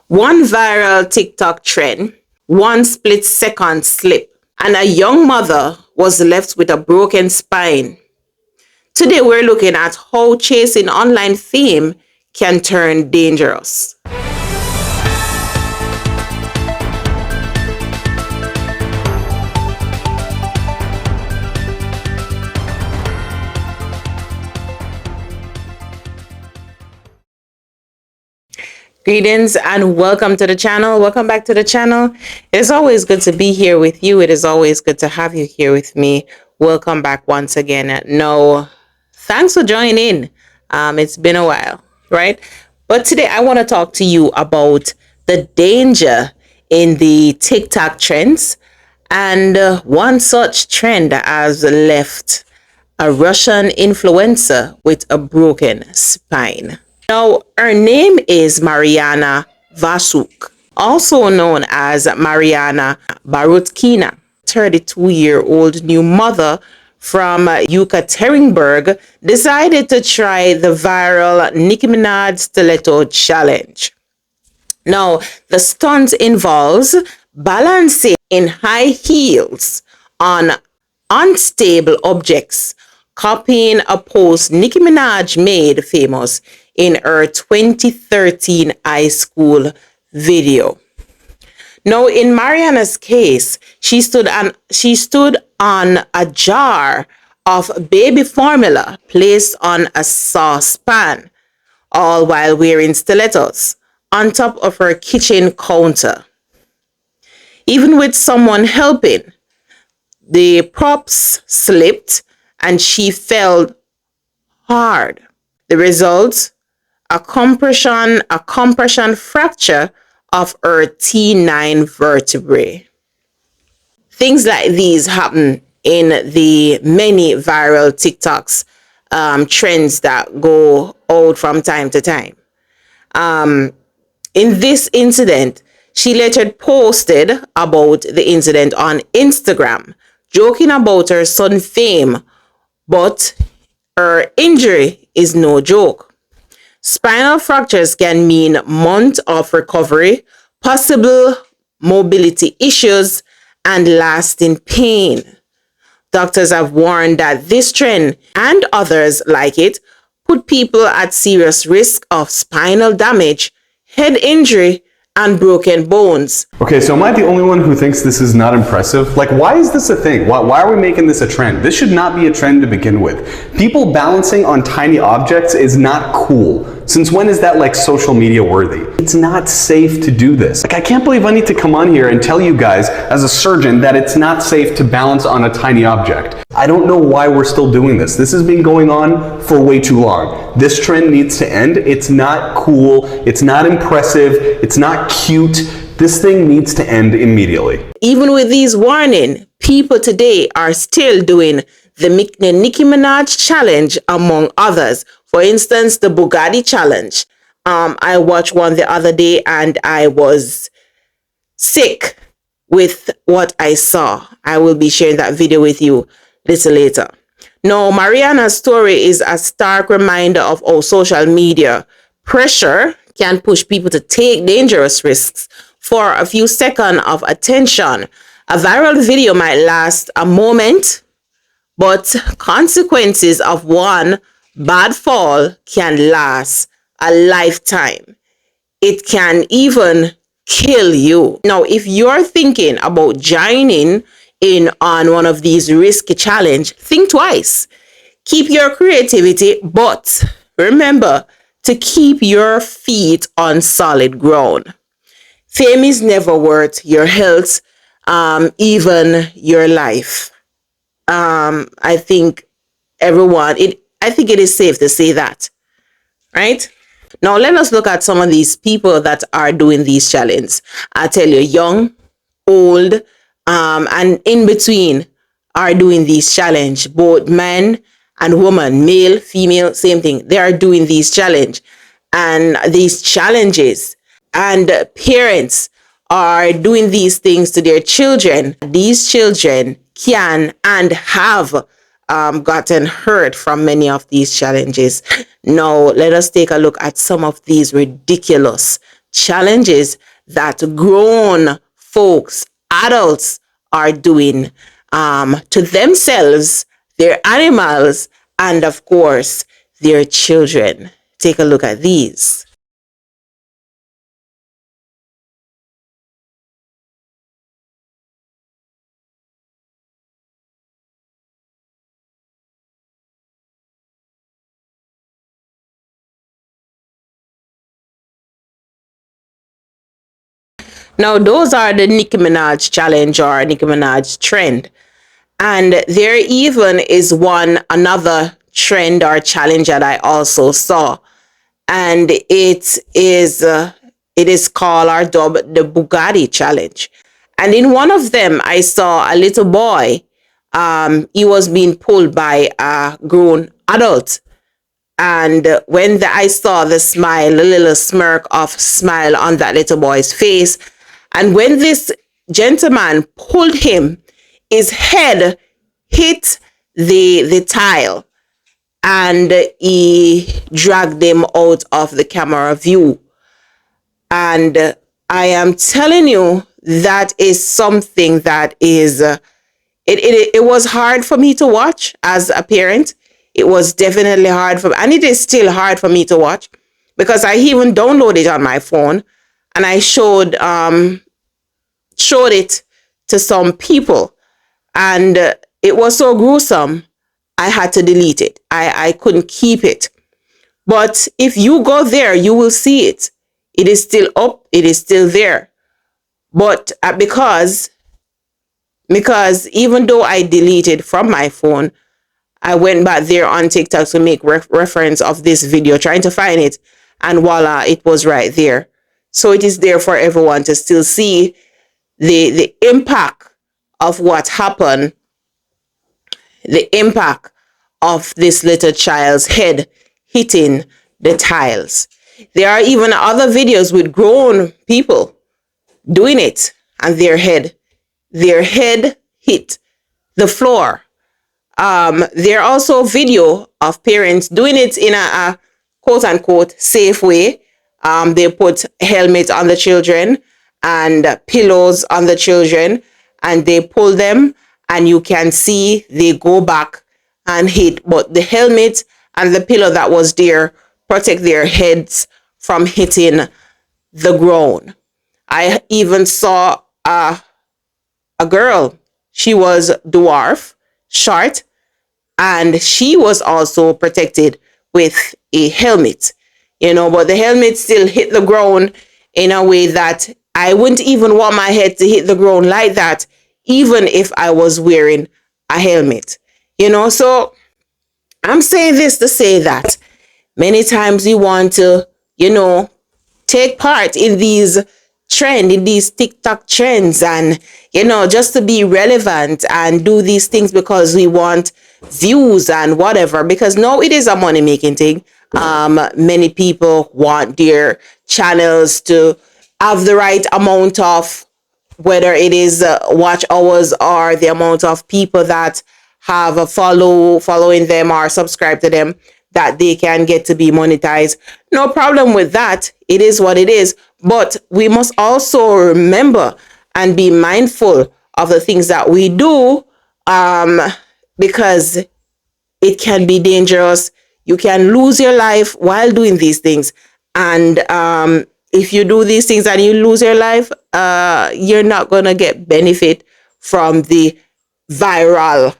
One viral TikTok trend, one split-second slip, and a young mother was left with a broken spine. Today we're looking at how chasing online fame can turn dangerous. Greetings and welcome to the channel. Welcome back to the channel. It is always good to be here with you. It is always good to have you here with me. Welcome back once again. No, thanks for joining in. It's been a while, right? But today I want to talk to you about the danger in the TikTok trends. And one such trend has left a Russian influencer with a broken spine. Now, her name is Mariana Vasuk, also known as Mariana Barutkina, 32-year-old new mother from Yekaterinburg, decided to try the viral Nicki Minaj stiletto challenge. Now, the stunt involves balancing in high heels on unstable objects, copying a post Nicki Minaj made famous in her 2013 high school video. Now, in Mariana's case, she stood on a jar of baby formula placed on a saucepan, all while wearing stilettos on top of her kitchen counter. Even with someone helping, the props slipped and she fell hard. The result, a compression fracture of her T9 vertebrae. Things like these happen in the many viral TikToks trends that go out from time to time. In this incident, she later posted about the incident on Instagram, joking about her sudden fame, but her injury is no joke. Spinal fractures can mean months of recovery, possible mobility issues, and lasting pain. Doctors have warned that this trend and others like it put people at serious risk of spinal damage, head injury, and broken bones. Okay, so am I the only one who thinks this is not impressive? Like, why is this a thing? Why are we making this a trend? This should not be a trend to begin with. People balancing on tiny objects is not cool. Since when is that like social media worthy? It's not safe to do this. Like, I can't believe I need to come on here and tell you guys as a surgeon that it's not safe to balance on a tiny object. I don't know why we're still doing this. This has been going on for way too long. This trend needs to end. It's not cool. It's not impressive. It's not cute. This thing needs to end immediately. Even with these warnings, people today are still doing the Nicki Minaj challenge, among others. For instance, the Bugatti challenge. I watched one the other day and I was sick with what I saw. I will be sharing that video with you a little later. Now, Mariana's story is a stark reminder of how social media pressure can push people to take dangerous risks for a few seconds of attention. A viral video might last a moment, but consequences of one bad fall can last a lifetime. It can even kill you. Now, if you're thinking about joining in on one of these risky challenges, think twice. Keep your creativity, but remember to keep your feet on solid ground. Fame is never worth your health, even your life. I think it is safe to say that, right? Now, let us look at some of these people that are doing these challenges. I tell you, young, old, and in between are doing these challenges. Both men and women, male, female, same thing. They are doing these challenges. And these challenges, and parents are doing these things to their children. These children can and have gotten hurt from many of these challenges. Now, let us take a look at some of these ridiculous challenges that grown folks, adults are doing to themselves, their animals, and of course, their children. Take a look at these. Now, those are the Nicki Minaj challenge or Nicki Minaj trend. And there even is another trend or challenge that I also saw. And it is called or dubbed the Bugatti challenge. And in one of them, I saw a little boy. He was being pulled by a grown adult. And I saw the smile, a little smirk of smile on that little boy's face. And when this gentleman pulled him, his head hit the tile and he dragged him out of the camera view. And I am telling you, that is something that is, it was hard for me to watch as a parent. It was definitely hard and it is still hard for me to watch because I even downloaded it on my phone and I showed it to some people and it was so gruesome. I had to delete it. I couldn't keep it. But if you go there, you will see it. It is still up. It is still there. But because even though I deleted from my phone, I went back there on TikTok to make reference of this video, trying to find it. And voila, it was right there. So it is there for everyone to still see the impact of what happened, the impact of this little child's head hitting the tiles. There are even other videos with grown people doing it and their head hit the floor. There are also video of parents doing it in a quote unquote safe way. They put helmets on the children and pillows on the children and they pull them and you can see they go back and hit. But the helmet and the pillow that was there protect their heads from hitting the ground. I even saw a girl. She was dwarf, short, and she was also protected with a helmet, but the helmet still hit the ground in a way that I wouldn't even want my head to hit the ground like that, even if I was wearing a helmet, so I'm saying this to say that many times we want to, take part in these TikTok trends and, just to be relevant and do these things because we want views and whatever, because no, it is a money making thing. Many people want their channels to have the right amount of, whether it is watch hours or the amount of people that have a following them or subscribe to them, that they can get to be monetized. No problem with that. It is what it is. But we must also remember and be mindful of the things that we do, because it can be dangerous. You can lose your life while doing these things. And if you do these things and you lose your life, you're not going to get benefit from the viralness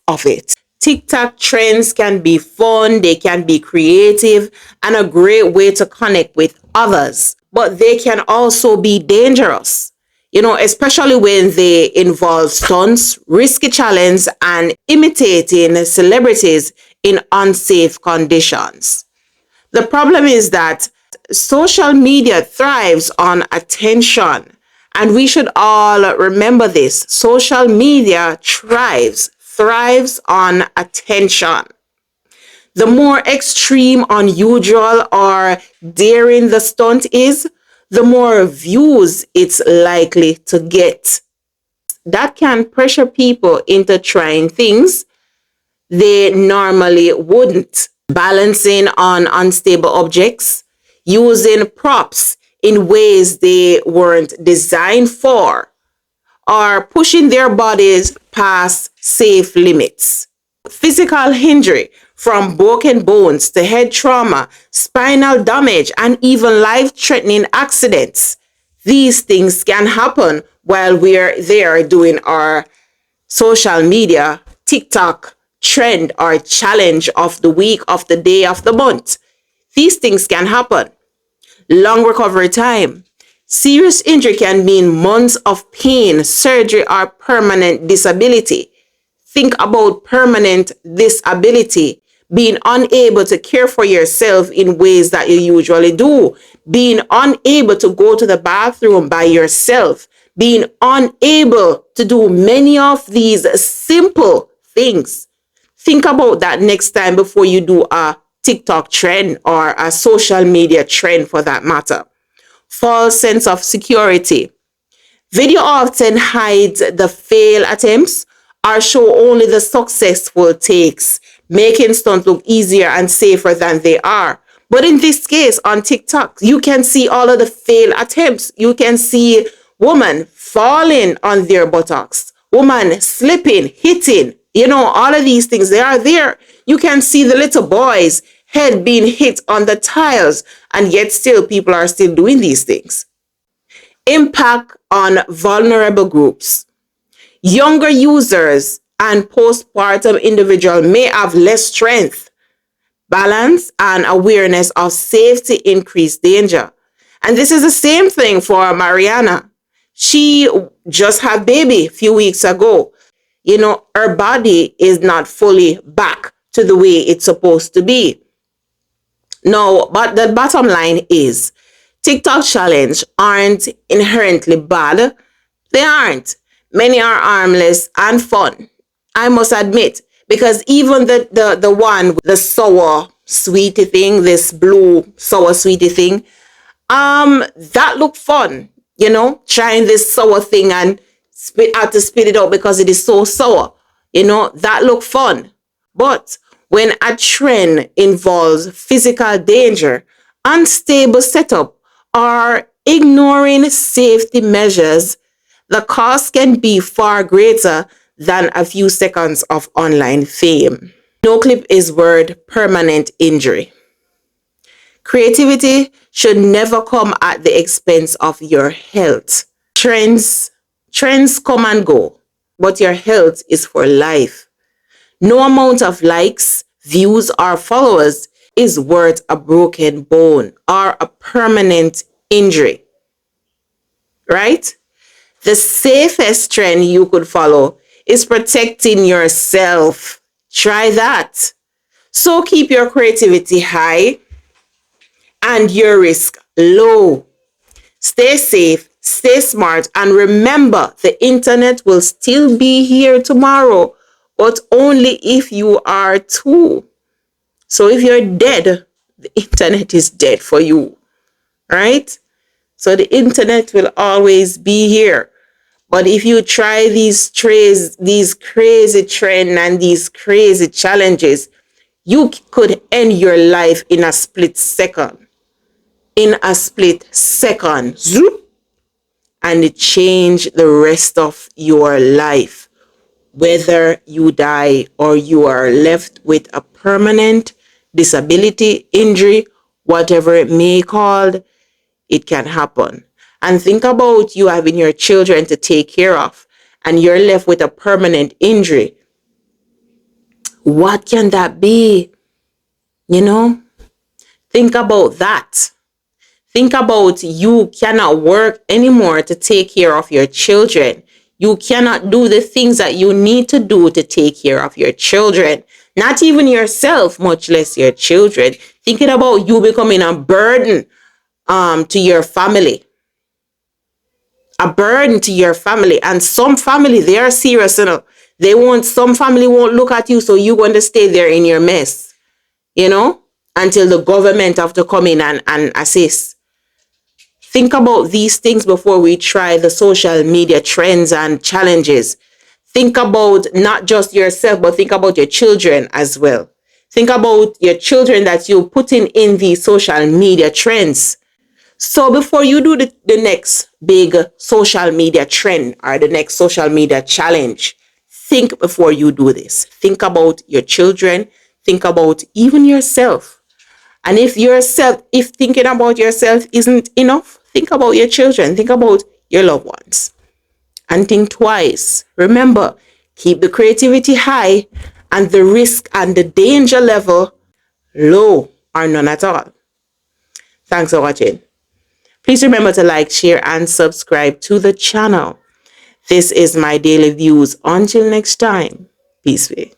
of it. TikTok trends can be fun, they can be creative, and a great way to connect with others. But they can also be dangerous, especially when they involve stunts, risky challenges, and imitating celebrities in unsafe conditions. The problem is that social media thrives on attention. And we should all remember this. Social media thrives on attention. The more extreme, unusual, or daring the stunt is, the more views it's likely to get. That can pressure people into trying things they normally wouldn't. Balancing on unstable objects, using props in ways they weren't designed for, or pushing their bodies past safe limits. Physical injury, from broken bones to head trauma, spinal damage, and even life-threatening accidents. These things can happen while we're there doing our social media, TikTok trend or challenge of the week, of the day, of the month. These things can happen. Long recovery time. Serious injury can mean months of pain, surgery, or permanent disability. Think about permanent disability, being unable to care for yourself in ways that you usually do, being unable to go to the bathroom by yourself, being unable to do many of these simple things. Think about that next time before you do a TikTok trend or a social media trend for that matter. False sense of security. Video often hides the failed attempts or show only the successful takes, making stunts look easier and safer than they are. But in this case, on TikTok, you can see all of the failed attempts. You can see women falling on their buttocks, woman slipping, hitting, all of these things, they are there. You can see the little boy's head being hit on the tiles, and yet still people are still doing these things. Impact on vulnerable groups. Younger users and postpartum individuals may have less strength, balance, and awareness of safety increased danger. And this is the same thing for Mariana. She just had baby a few weeks ago. Her body is not fully back to the way it's supposed to be. No, but the bottom line is TikTok challenge aren't inherently bad. They aren't. Many are harmless and fun, I must admit, because even the one with the sour sweetie thing, this blue sour sweetie thing, that looked fun, trying this sour thing and have to spit it out because it is so sour. That looked fun. But when a trend involves physical danger, unstable setup, or ignoring safety measures, the cost can be far greater than a few seconds of online fame. No clip is worth permanent injury. Creativity should never come at the expense of your health. Trends come and go, but your health is for life. No amount of likes, views, or followers is worth a broken bone or a permanent injury. Right? The safest trend you could follow is protecting yourself. Try that. So keep your creativity high and your risk low. Stay safe, stay smart, and remember the internet will still be here tomorrow, but only if you are too. So if you're dead, the internet is dead for you, right? So the internet will always be here. But if you try these crazy trends and these crazy challenges, you could end your life in a split second. In a split second. Zoop, and it change the rest of your life. Whether you die or you are left with a permanent disability, injury, whatever it may be called, it can happen. And think about you having your children to take care of, and you're left with a permanent injury. What can that be? Think about that. Think about you cannot work anymore to take care of your children. You cannot do the things that you need to do to take care of your children. Not even yourself, much less your children. Thinking about you becoming a burden to your family. A burden to your family. And some family, they are serious, some family won't look at you, so you're going to stay there in your mess, until the government have to come in and assist. Think about these things before we try the social media trends and challenges. Think about not just yourself, but think about your children as well. Think about your children that you're putting in the social media trends. So before you do the next big social media trend or the next social media challenge, think before you do this. Think about your children. Think about even yourself. And if thinking about yourself isn't enough, think about your children. Think about your loved ones. And think twice. Remember, keep the creativity high and the risk and the danger level low or none at all. Thanks for watching. Please remember to like, share, and subscribe to the channel. This is my daily views. Until next time, peace be.